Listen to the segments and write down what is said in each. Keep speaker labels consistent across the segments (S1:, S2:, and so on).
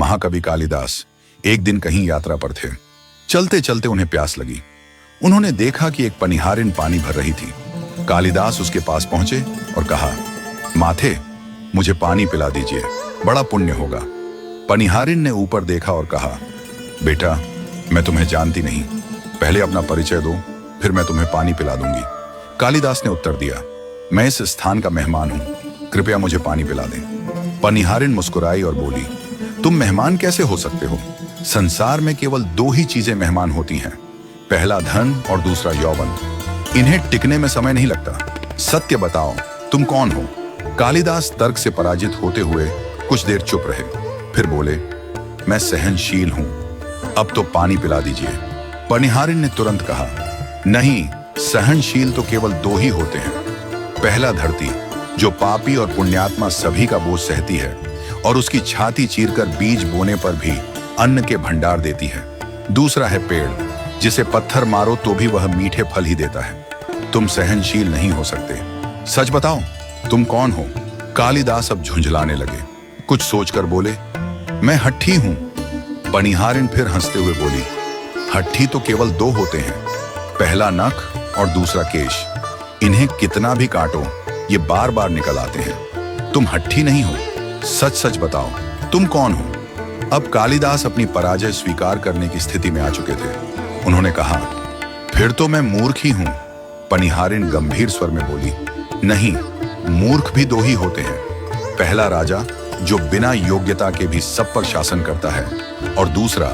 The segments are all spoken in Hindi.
S1: महाकवि कालिदास एक दिन कहीं यात्रा पर थे। चलते चलते उन्हें प्यास लगी। उन्होंने देखा कि एक पनिहारिन पानी भर रही थी। कालिदास उसके पास पहुंचे और कहा, माथे, मुझे पानी पिला दीजिए, बड़ा पुण्य होगा। पनिहारिन ने ऊपर देखा और कहा, बेटा, मैं तुम्हें जानती नहीं, पहले अपना परिचय दो, फिर मैं तुम्हें पानी पिला दूंगी। कालिदास ने उत्तर दिया, मैं इस स्थान का मेहमान हूं, कृपया मुझे पानी पिला दें। पनिहारिन मुस्कुराई और बोली, तुम मेहमान कैसे हो सकते हो? संसार में केवल दो ही चीजें मेहमान होती हैं, पहला धन और दूसरा यौवन। इन्हें टिकने में समय नहीं लगता। सत्य बताओ, तुम कौन हो? कालिदास तर्क से पराजित होते हुए कुछ देर चुप रहे, फिर बोले, मैं सहनशील हूं, अब तो पानी पिला दीजिए। पनिहारिन ने तुरंत कहा, नहीं, सहनशील तो केवल दो ही होते हैं। पहला धरती, जो पापी और पुण्यात्मा सभी का बोझ सहती है और उसकी छाती चीरकर बीज बोने पर भी अन्न के भंडार देती है। दूसरा है पेड़, जिसे पत्थर मारो तो भी वह मीठे फल ही देता है। तुम सहनशील नहीं हो सकते। सच बताओ, तुम कौन हो? कालिदास अब झुंझलाने लगे। कुछ सोचकर बोले, मैं हट्ठी हूं। पनिहारिन फिर हंसते हुए बोली, हट्ठी तो केवल दो होते हैं, पहला नख और दूसरा केश। इन्हें कितना भी काटो, ये बार बार निकल आते हैं। तुम हट्ठी नहीं हो। सच सच बताओ, तुम कौन हो? अब कालिदास अपनी पराजय स्वीकार करने की स्थिति में आ चुके थे। उन्होंने कहा, फिर तो मैं मूर्ख ही हूं। पनिहारिन गंभीर स्वर में बोली, नहीं, मूर्ख भी दो ही होते हैं। पहला राजा, जो बिना योग्यता के भी सब पर शासन करता है, और दूसरा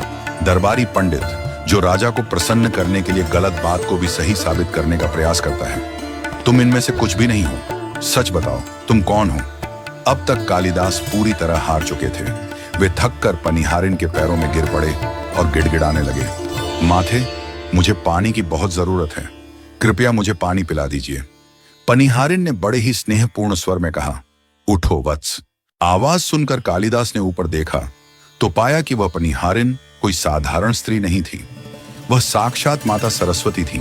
S1: दरबारी पंडित, जो राजा को प्रसन्न करने के लिए गलत बात को भी सही साबित करने का प्रयास करता है। तुम इनमें से कुछ भी नहीं हो। सच बताओ, तुम कौन हो? अब तक कालिदास पूरी तरह हार चुके थे। वे थककर पनिहारिन के पैरों में गिर पड़े और गिड़गिड़ाने लगे, माथे, मुझे पानी की बहुत जरूरत है, कृपया मुझे पानी पिला दीजिए। पनिहारिन ने बड़े ही स्नेहपूर्ण स्वर में कहा, उठो वत्स। आवाज सुनकर कालिदास ने ऊपर देखा तो पाया कि वह पनिहारिन कोई साधारण स्त्री नहीं थी, वह साक्षात माता सरस्वती थी।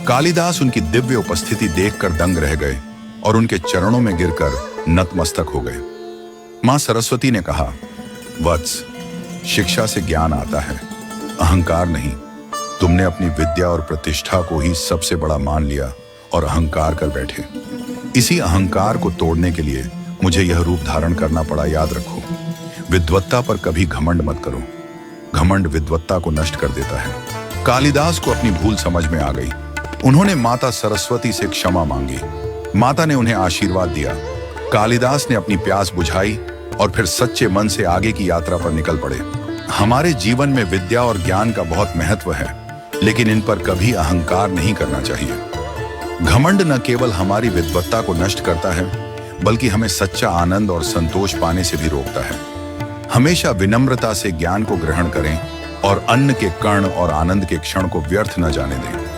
S1: कालिदास उनकी दिव्य उपस्थिति देखकर दंग रह गए और उनके चरणों में गिरकर नतमस्तक हो गए। मां सरस्वती ने कहा, वत्स, शिक्षा से ज्ञान आता है, अहंकार नहीं। तुमने अपनी विद्या और प्रतिष्ठा को ही सबसे बड़ा मान लिया और अहंकार कर बैठे। इसी अहंकार को तोड़ने के लिए मुझे यह रूप धारण करना पड़ा। याद रखो, विद्वत्ता पर कभी घमंड मत करो। घमंड विद्वत्ता को नष्ट कर देता है। कालिदास को अपनी भूल समझ में आ गई। उन्होंने माता सरस्वती से क्षमा मांगी। माता ने उन्हें आशीर्वाद दिया। कालिदास ने अपनी प्यास बुझाई और फिर सच्चे मन से आगे की यात्रा पर निकल पड़े। हमारे जीवन में विद्या और ज्ञान का बहुत महत्व है, लेकिन इन पर कभी अहंकार नहीं करना चाहिए। घमंड न केवल हमारी विद्वत्ता को नष्ट करता है, बल्कि हमें सच्चा आनंद और संतोष पाने से भी रोकता है। हमेशा विनम्रता से ज्ञान को ग्रहण करें और अन्न के कण और आनंद के क्षण को व्यर्थ न जाने दें।